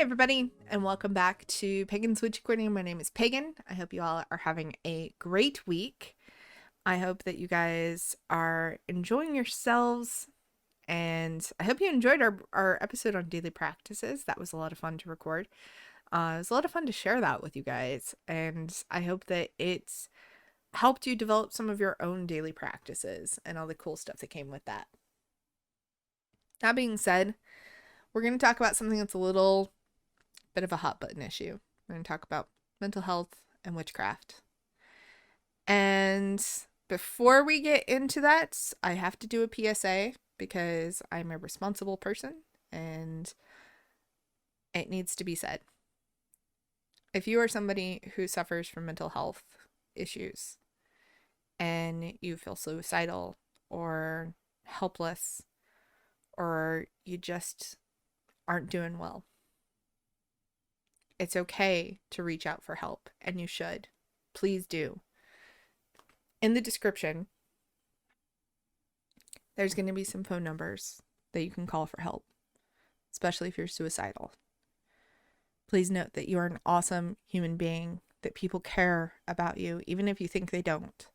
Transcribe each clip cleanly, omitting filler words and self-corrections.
Hi, everybody, and welcome back to Pagan's Witch Recording. My name is Pagan. I hope you all are having a great week. I hope that you guys are enjoying yourselves, and I hope you enjoyed our episode on daily practices. That was a lot of fun to record. It was a lot of fun to share that with you guys, and I hope that it's helped you develop some of your own daily practices and all the cool stuff that came with that. That being said, we're going to talk about something that's a little bit of a hot button issue. We're going to talk about mental health and witchcraft. And before we get into that, I have to do a PSA because I'm a responsible person and it needs to be said. If you are somebody who suffers from mental health issues and you feel suicidal or helpless or you just aren't doing well, it's okay to reach out for help, and you should. Please do. In the description, there's going to be some phone numbers that you can call for help, especially if you're suicidal. Please note that you are an awesome human being, that people care about you, even if you think they don't.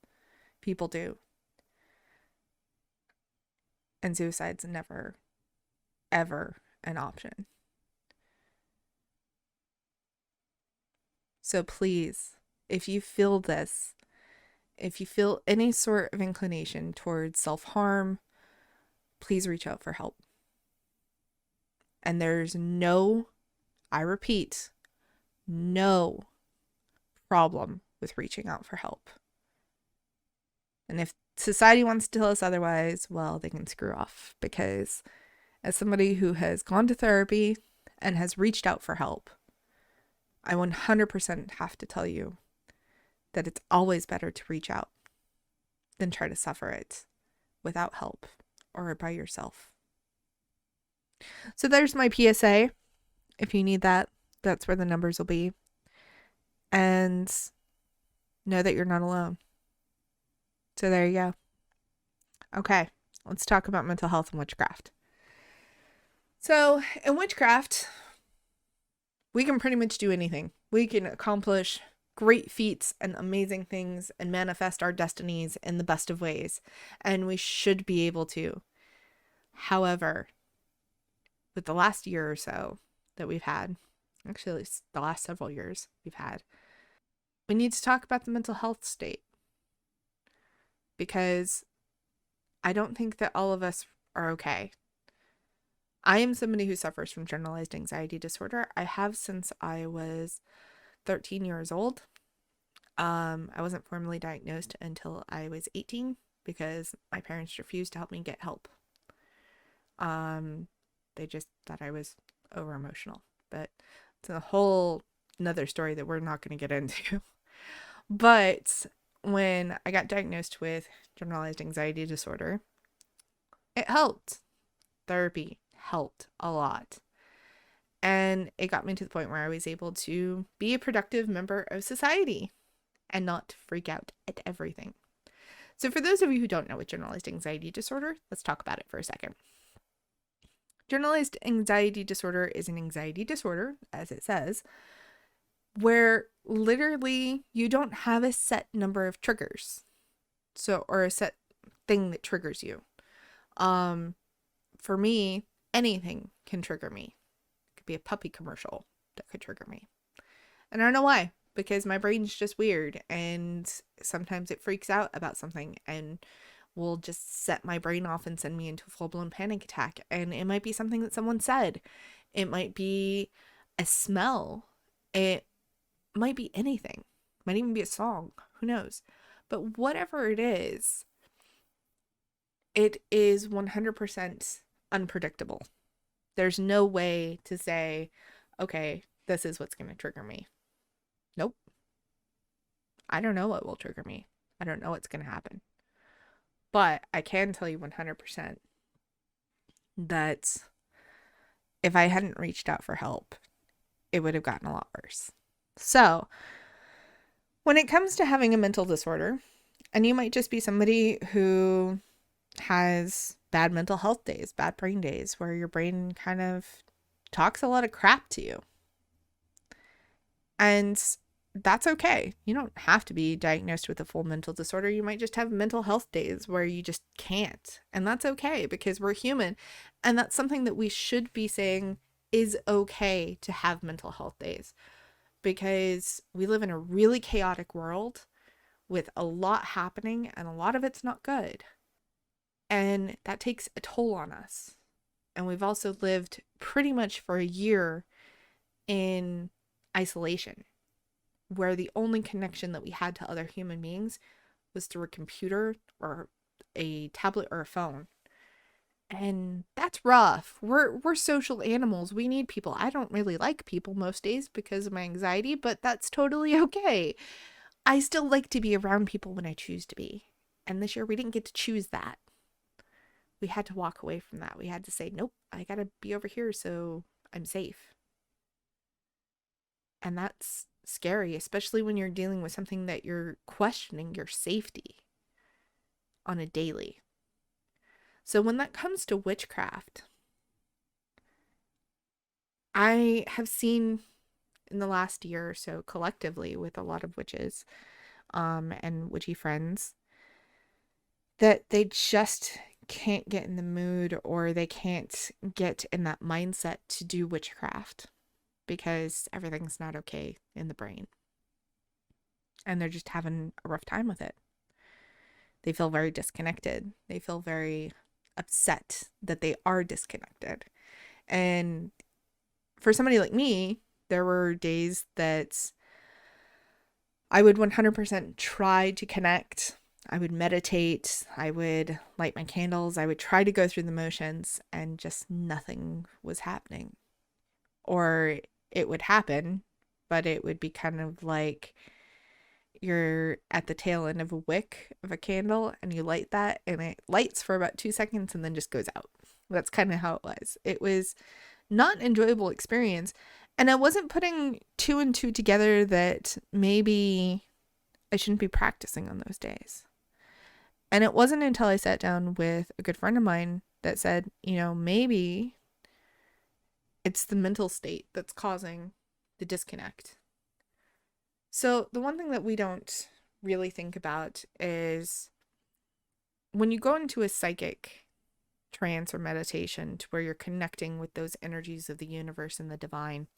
People do. And suicide's never, ever an option. So please, if you feel this, if you feel any sort of inclination towards self-harm, please reach out for help. And there's no, I repeat, no problem with reaching out for help. And if society wants to tell us otherwise, well, they can screw off, because as somebody who has gone to therapy and has reached out for help, I 100% have to tell you that it's always better to reach out than try to suffer it without help or by yourself. So there's my PSA. If you need that, that's where the numbers will be. And know that you're not alone. So there you go. Okay, let's talk about mental health and witchcraft. So in witchcraft, we can pretty much do anything. We can accomplish great feats and amazing things and manifest our destinies in the best of ways. And we should be able to. However, with the last year or so that we've had, actually the last several years we've had, we need to talk about the mental health state. Because I don't think that all of us are okay. I am somebody who suffers from generalized anxiety disorder. I have since I was 13 years old. I wasn't formally diagnosed until I was 18 because my parents refused to help me get help. They just thought I was over emotional, but it's a whole another story that we're not going to get into. But when I got diagnosed with generalized anxiety disorder, it helped. Therapy helped a lot. And it got me to the point where I was able to be a productive member of society and not freak out at everything. So for those of you who don't know what generalized anxiety disorder, let's talk about it for a second. Generalized anxiety disorder is an anxiety disorder, as it says, where literally you don't have a set number of triggers. Or a set thing that triggers you. For me, anything can trigger me. It could be a puppy commercial that could trigger me. And I don't know why, because my brain's just weird and sometimes it freaks out about something and will just set my brain off and send me into a full-blown panic attack. And it might be something that someone said. It might be a smell. It might be anything. It might even be a song. Who knows? But whatever it is 100% unpredictable. There's no way to say, okay, this is what's going to trigger me. Nope. I don't know what will trigger me. I don't know what's going to happen. But I can tell you 100% that if I hadn't reached out for help, it would have gotten a lot worse. So, when it comes to having a mental disorder, and you might just be somebody who has bad mental health days, bad brain days, where your brain kind of talks a lot of crap to you. And that's okay. You don't have to be diagnosed with a full mental disorder. You might just have mental health days where you just can't. And that's okay because we're human. And that's something that we should be saying is okay to have mental health days because we live in a really chaotic world with a lot happening and a lot of it's not good. And that takes a toll on us. And we've also lived pretty much for a year in isolation, where the only connection that we had to other human beings was through a computer or a tablet or a phone. And that's rough. We're social animals. We need people. I don't really like people most days because of my anxiety, but that's totally okay. I still like to be around people when I choose to be. And this year we didn't get to choose that. We had to walk away from that. We had to say, nope, I got to be over here so I'm safe. And that's scary, especially when you're dealing with something that you're questioning your safety on a daily. So when that comes to witchcraft, I have seen in the last year or so collectively with a lot of witches and witchy friends that they just can't get in the mood or they can't get in that mindset to do witchcraft because everything's not okay in the brain. And they're just having a rough time with it. They feel very disconnected. They feel very upset that they are disconnected. And for somebody like me, there were days that I would 100% try to connect. I would meditate. I would light my candles. I would try to go through the motions and just nothing was happening. Or it would happen, but it would be kind of like you're at the tail end of a wick of a candle and you light that and it lights for about 2 seconds and then just goes out. That's kind of how it was. It was not an enjoyable experience. And I wasn't putting two and two together that maybe I shouldn't be practicing on those days. And it wasn't until I sat down with a good friend of mine that said, maybe it's the mental state that's causing the disconnect. So the one thing that we don't really think about is when you go into a psychic trance or meditation to where you're connecting with those energies of the universe and the divine,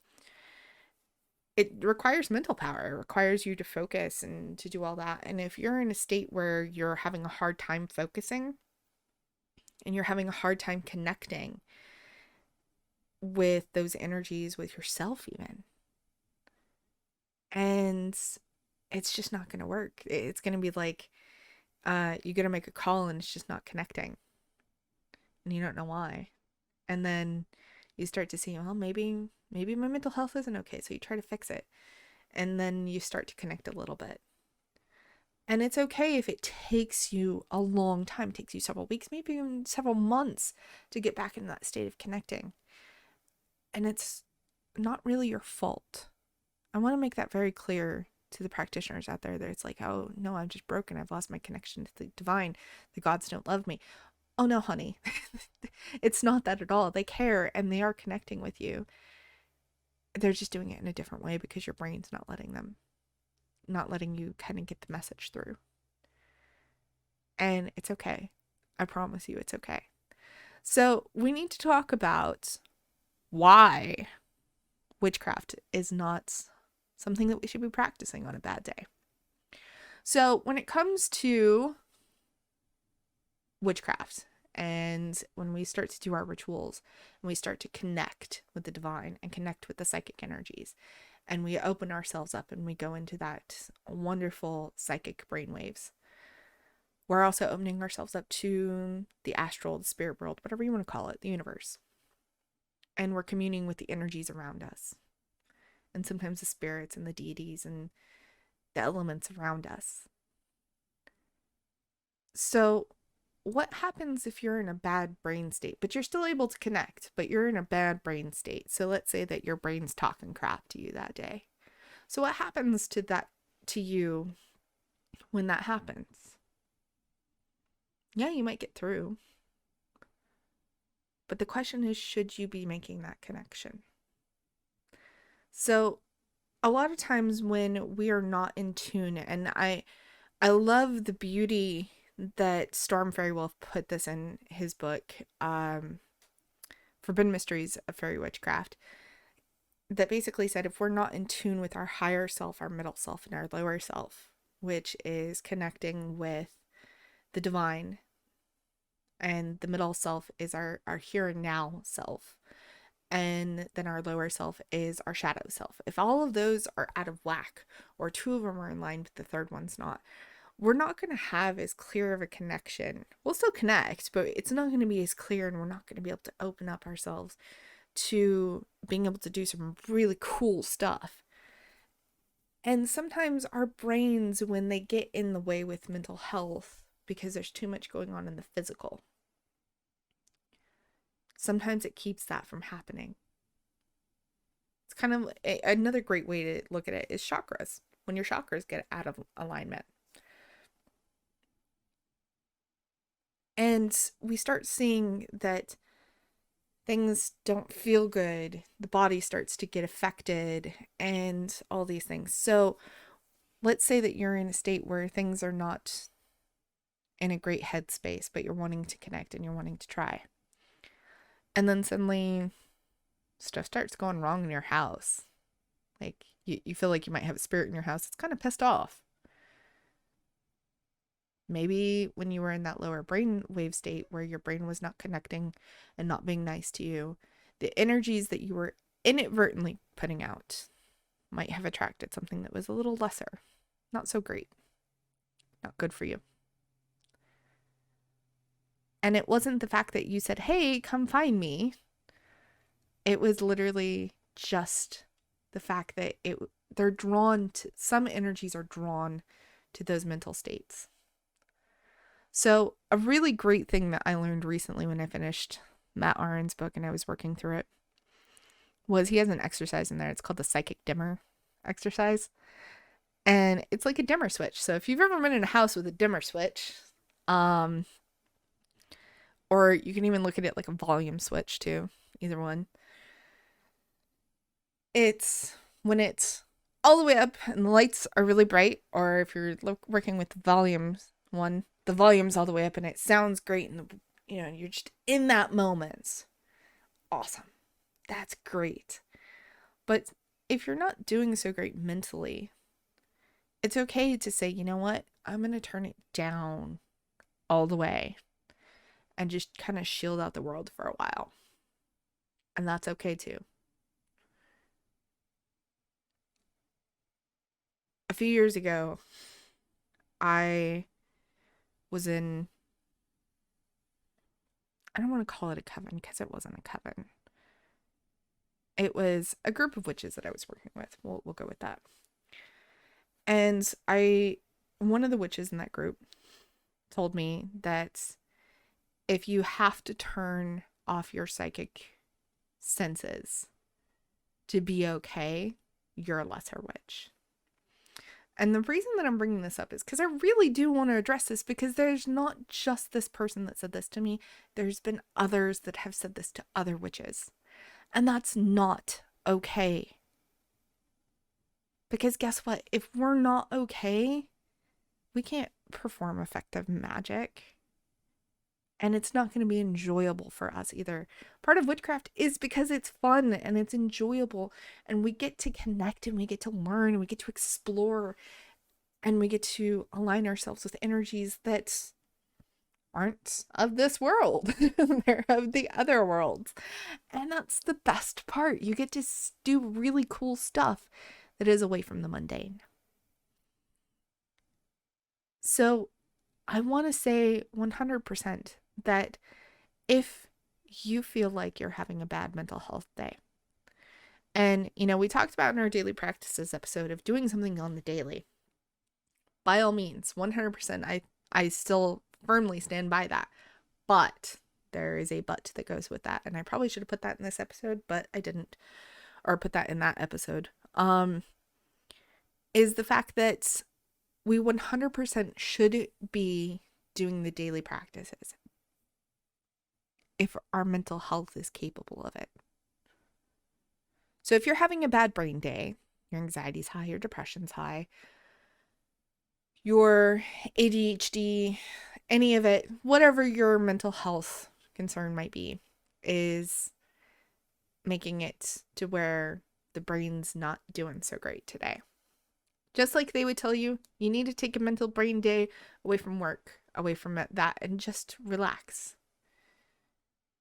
it requires mental power. It requires you to focus and to do all that. And if you're in a state where you're having a hard time focusing and you're having a hard time connecting with those energies, with yourself even, and it's just not going to work. It's going to be like you're going to make a call and it's just not connecting. And you don't know why. And then you start to see, well, maybe my mental health isn't okay. So you try to fix it. And then you start to connect a little bit. And it's okay if it takes you a long time, it takes you several weeks, maybe even several months to get back into that state of connecting. And it's not really your fault. I want to make that very clear to the practitioners out there that it's like, oh, no, I'm just broken. I've lost my connection to the divine. The gods don't love me. Oh, no, honey. It's not that at all. They care and they are connecting with you. They're just doing it in a different way because your brain's not letting you kind of get the message through. And it's okay. I promise you it's okay. So we need to talk about why witchcraft is not something that we should be practicing on a bad day. So when it comes to witchcraft and when we start to do our rituals and we start to connect with the divine and connect with the psychic energies and we open ourselves up and we go into that wonderful psychic brainwaves, we're also opening ourselves up to the astral, the spirit world, whatever you want to call it, the universe. And we're communing with the energies around us. And sometimes the spirits and the deities and the elements around us. So what happens if you're in a bad brain state, but you're still able to connect, but you're in a bad brain state? So let's say that your brain's talking crap to you that day. So what happens to you when that happens? Yeah, you might get through. But the question is, should you be making that connection? So a lot of times when we are not in tune, and I love the beauty that Storm Fairy Wolf put this in his book, Forbidden Mysteries of Fairy Witchcraft, that basically said if we're not in tune with our higher self, our middle self, and our lower self, which is connecting with the divine, and the middle self is our here and now self, and then our lower self is our shadow self. If all of those are out of whack, or two of them are in line but the third one's not, we're not going to have as clear of a connection. We'll still connect, but it's not going to be as clear, and we're not going to be able to open up ourselves to being able to do some really cool stuff. And sometimes our brains, when they get in the way with mental health because there's too much going on in the physical, sometimes it keeps that from happening. It's kind of another great way to look at it is chakras. When your chakras get out of alignment, and we start seeing that things don't feel good, the body starts to get affected, and all these things. So let's say that you're in a state where things are not in a great headspace, but you're wanting to connect and you're wanting to try. And then suddenly stuff starts going wrong in your house. Like you feel like you might have a spirit in your house. It's kind of pissed off. Maybe when you were in that lower brainwave state where your brain was not connecting and not being nice to you, the energies that you were inadvertently putting out might have attracted something that was a little lesser, not so great, not good for you. And it wasn't the fact that you said, hey, come find me. It was literally just the fact that they're drawn to, some energies are drawn to those mental states. So a really great thing that I learned recently when I finished Matt Aron's book and I was working through it was he has an exercise in there. It's called the psychic dimmer exercise. And it's like a dimmer switch. So if you've ever been in a house with a dimmer switch, or you can even look at it like a volume switch too, either one. It's when it's all the way up and the lights are really bright, or if you're working with the volumes one, the volume's all the way up and it sounds great, and you're just in that moment. Awesome. That's great. But if you're not doing so great mentally, it's okay to say, you know what? I'm going to turn it down all the way and just kind of shield out the world for a while. And that's okay too. A few years ago, I was in, I don't want to call it a coven because it wasn't a coven. It was a group of witches that I was working with. We'll go with that. And one of the witches in that group told me that if you have to turn off your psychic senses to be okay, you're a lesser witch. And the reason that I'm bringing this up is because I really do want to address this, because there's not just this person that said this to me. There's been others that have said this to other witches. And that's not okay. Because guess what? If we're not okay, we can't perform effective magic. And it's not going to be enjoyable for us either. Part of witchcraft is because it's fun and it's enjoyable, and we get to connect and we get to learn and we get to explore and we get to align ourselves with energies that aren't of this world. They're of the other worlds. And that's the best part. You get to do really cool stuff that is away from the mundane. So I want to say 100% that if you feel like you're having a bad mental health day, and we talked about in our daily practices episode of doing something on the daily, by all means, 100%, I still firmly stand by that. But there is a but that goes with that, and I probably should have put that in this episode, but I didn't, or put that in that episode, is the fact that we 100% should be doing the daily practices if our mental health is capable of it. So if you're having a bad brain day, your anxiety's high, your depression's high, your ADHD, any of it, whatever your mental health concern might be, is making it to where the brain's not doing so great today. Just like they would tell you, you need to take a mental brain day away from work, away from that, and just relax.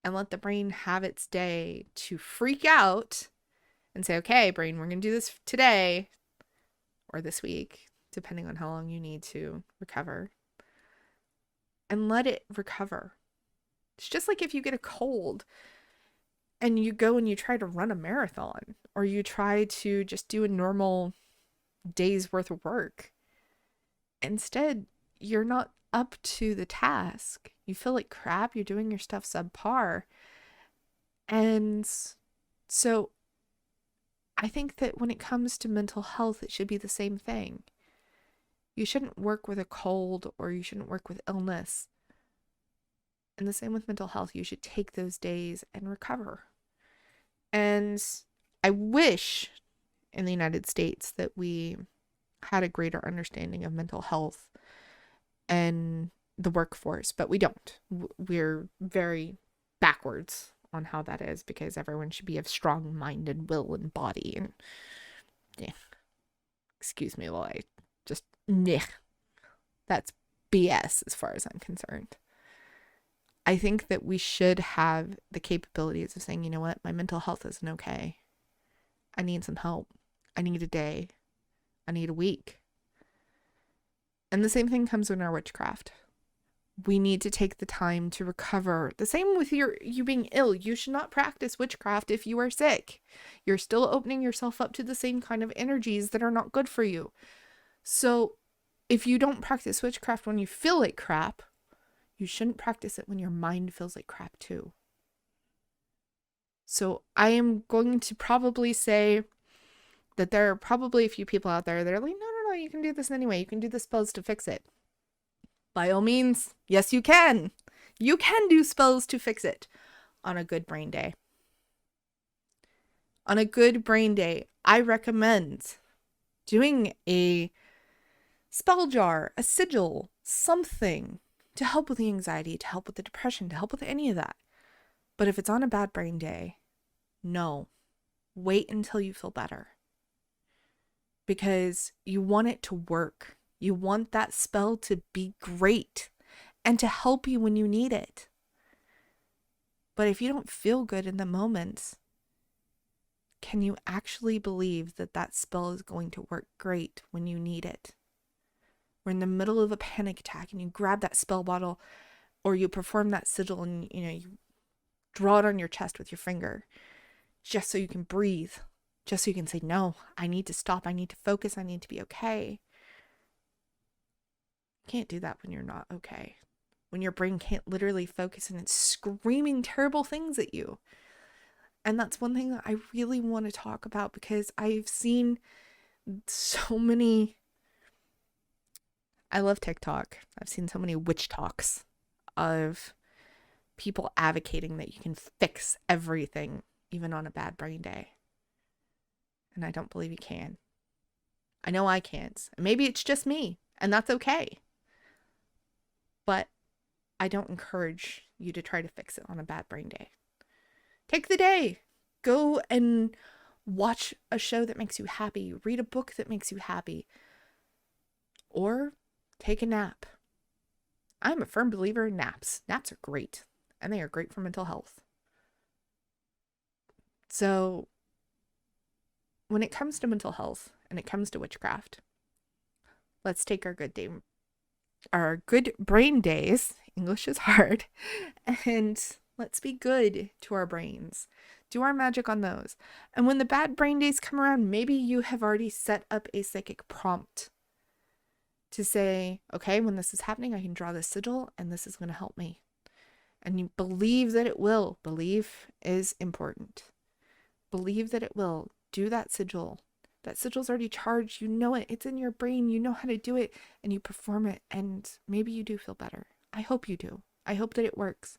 And let the brain have its day to freak out and say, okay, brain, we're going to do this today or this week, depending on how long you need to recover. And let it recover. It's just like if you get a cold and you go and you try to run a marathon, or you try to just do a normal day's worth of work. Instead, you're not up to the task. You feel like crap. You're doing your stuff subpar. And so I think that when it comes to mental health, it should be the same thing. You shouldn't work with a cold, or you shouldn't work with illness. And the same with mental health. You should take those days and recover. And I wish in the United States that we had a greater understanding of mental health and the workforce, but we don't. We're very backwards on how that is, because everyone should be of strong mind and will and body. And yeah, excuse me while I just, that's BS as far as I'm concerned. I think that we should have the capabilities of saying, you know what, my mental health isn't okay. I need some help. I need a day. I need a week. And the same thing comes in our witchcraft. We need to take the time to recover. The same with you being ill. You should not practice witchcraft if you are sick. You're still opening yourself up to the same kind of energies that are not good for you. So if you don't practice witchcraft when you feel like crap, you shouldn't practice it when your mind feels like crap too. So I am going to probably say that there are probably a few people out there that are like, no, you can do this anyway. You can do the spells to fix it. By all means, yes, you can. You can do spells to fix it on a good brain day. On a good brain day, I recommend doing a spell jar, a sigil, something to help with the anxiety, to help with the depression, to help with any of that. But if it's on a bad brain day, no. Wait until you feel better. Because you want it to work. You want that spell to be great and to help you when you need it. But if you don't feel good in the moment, can you actually believe that that spell is going to work great when you need it? We're in the middle of a panic attack and you grab that spell bottle, or you perform that sigil and you draw it on your chest with your finger just so you can breathe, just so you can say, no, I need to stop. I need to focus. I need to be okay. You can't do that when you're not okay. When your brain can't literally focus and it's screaming terrible things at you. And that's one thing that I really want to talk about, because I've seen so many, I love TikTok. I've seen so many witch talks of people advocating that you can fix everything, even on a bad brain day. And I don't believe you can. I know I can't. Maybe it's just me, and that's okay. But I don't encourage you to try to fix it on a bad brain day. Take the day. Go and watch a show that makes you happy. Read a book that makes you happy. Or take a nap. I'm a firm believer in naps. Naps are great, and they are great for mental health. So when it comes to mental health and it comes to witchcraft, let's take our good brain days, English is hard, and let's be good to our brains. Do our magic on those. And when the bad brain days come around, maybe you have already set up a psychic prompt to say, okay, when this is happening, I can draw this sigil and this is going to help me. And you believe that it will. Belief is important. Believe that it will. Do that sigil. That sigil's already charged. You know it. It's in your brain. You know how to do it. And you perform it. And maybe you do feel better. I hope you do. I hope that it works.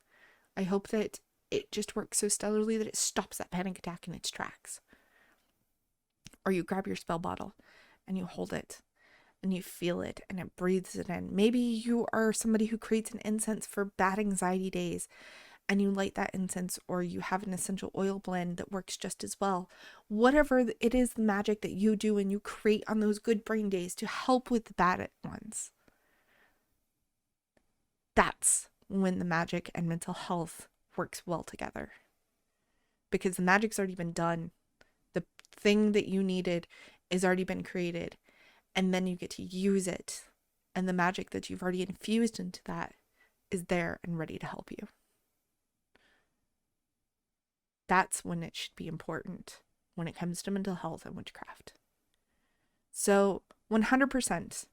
I hope that it just works so stellarly that it stops that panic attack in its tracks. Or you grab your spell bottle and you hold it and you feel it and it breathes it in. Maybe you are somebody who creates an incense for bad anxiety days and you light that incense, or you have an essential oil blend that works just as well. Whatever it is, the magic that you do and you create on those good brain days to help with the bad ones. That's when the magic and mental health works well together. Because the magic's already been done. The thing that you needed is already been created. And then you get to use it. And the magic that you've already infused into that is there and ready to help you. That's when it should be important when it comes to mental health and witchcraft. So 100%.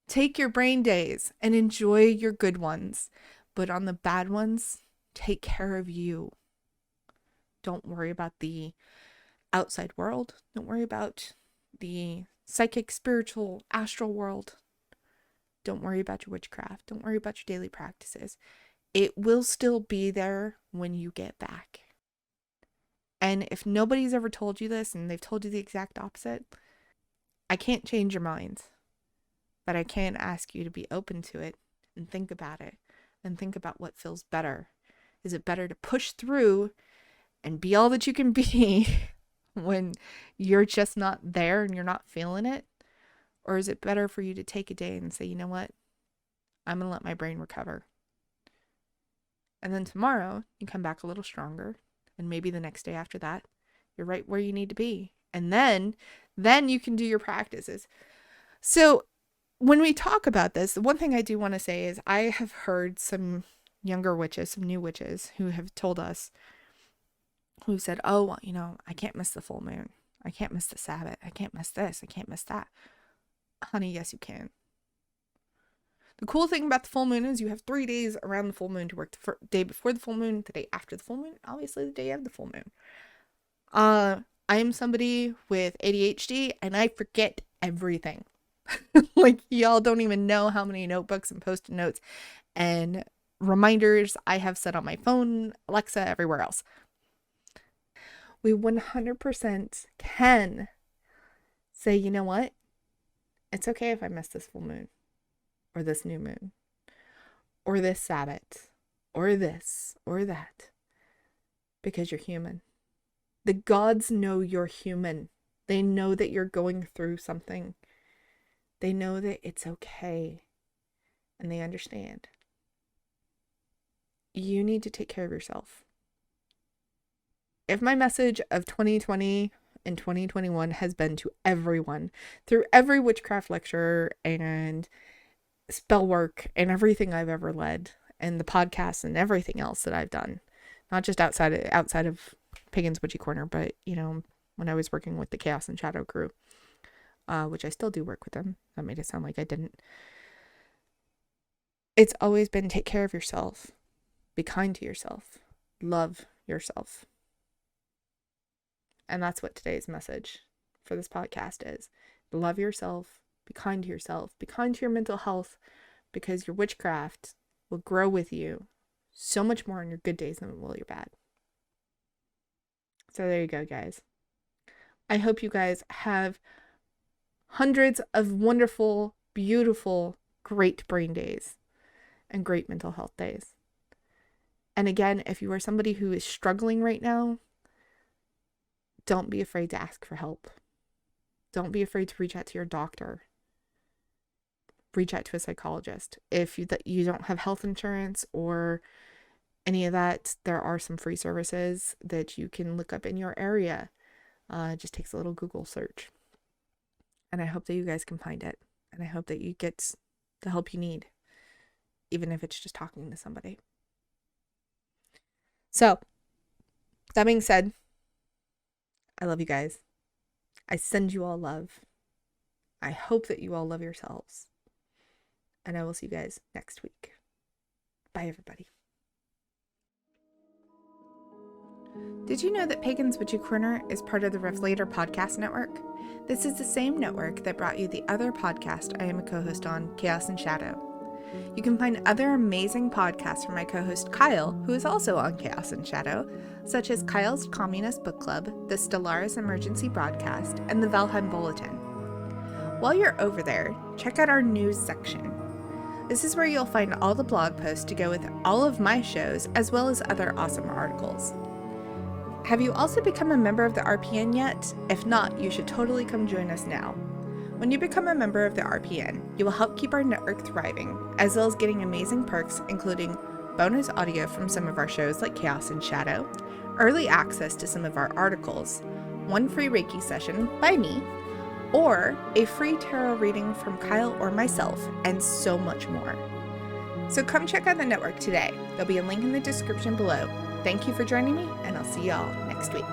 Take your brain days and enjoy your good ones. But on the bad ones, take care of you. Don't worry about the outside world. Don't worry about the psychic, spiritual, astral world. Don't worry about your witchcraft. Don't worry about your daily practices. It will still be there when you get back. And if nobody's ever told you this and they've told you the exact opposite, I can't change your mind. But I can ask you to be open to it and think about it and think about what feels better. Is it better to push through and be all that you can be when you're just not there and you're not feeling it? Or is it better for you to take a day and say, you know what? I'm going to let my brain recover. And then tomorrow you come back a little stronger. And maybe the next day after that, you're right where you need to be. And then you can do your practices. So when we talk about this, the one thing I do want to say is I have heard some younger witches, some new witches who have told us, who said, oh, well, you know, I can't miss the full moon. I can't miss the Sabbath. I can't miss this. I can't miss that. Honey, yes, you can. The cool thing about the full moon is you have 3 days around the full moon to work. The day before the full moon, the day after the full moon, obviously the day of the full moon. I am somebody with ADHD and I forget everything. Like, y'all don't even know how many notebooks and post-it notes and reminders I have set on my phone, Alexa, everywhere else. We 100% can say, you know what? It's okay if I miss this full moon, or this new moon, or this Sabbath, or this, or that, because you're human. The gods know you're human. They know that you're going through something. They know that it's okay, and they understand. You need to take care of yourself. If my message of 2020 and 2021 has been to everyone, through every witchcraft lecture and spell work and everything I've ever led, and the podcast and everything else that I've done, not just outside of Pagan's Witchy Corner, but, you know, when I was working with the Chaos and Shadow crew, which I still do work with them. That made it sound like I didn't. It's always been take care of yourself. Be kind to yourself. Love yourself. And that's what today's message for this podcast is. Love yourself. Be kind to yourself. Be kind to your mental health, because your witchcraft will grow with you so much more on your good days than it will your bad. So there you go, guys. I hope you guys have hundreds of wonderful, beautiful, great brain days and great mental health days. And again, if you are somebody who is struggling right now, don't be afraid to ask for help. Don't be afraid to reach out to your doctor. Reach out to a psychologist. If you don't have health insurance or any of that, there are some free services that you can look up in your area. It just takes a little Google search. And I hope that you guys can find it. And I hope that you get the help you need, even if it's just talking to somebody. So, that being said, I love you guys. I send you all love. I hope that you all love yourselves. And I will see you guys next week. Bye, everybody. Did you know that Pagan's Witchy Corner is part of the Revelator podcast network? This is the same network that brought you the other podcast I am a co-host on, Chaos and Shadow. You can find other amazing podcasts from my co-host Kyle, who is also on Chaos and Shadow, such as Kyle's Communist Book Club, the Stellaris Emergency Broadcast, and the Valheim Bulletin. While you're over there, check out our news section. This is where you'll find all the blog posts to go with all of my shows, as well as other awesome articles. Have you also become a member of the RPN yet? If not, you should totally come join us now. When you become a member of the RPN, you will help keep our network thriving, as well as getting amazing perks, including bonus audio from some of our shows like Chaos and Shadow, early access to some of our articles, one free Reiki session by me, or a free tarot reading from Kyle or myself, and so much more. So come check out the network today. There'll be a link in the description below. Thank you for joining me, and I'll see y'all next week.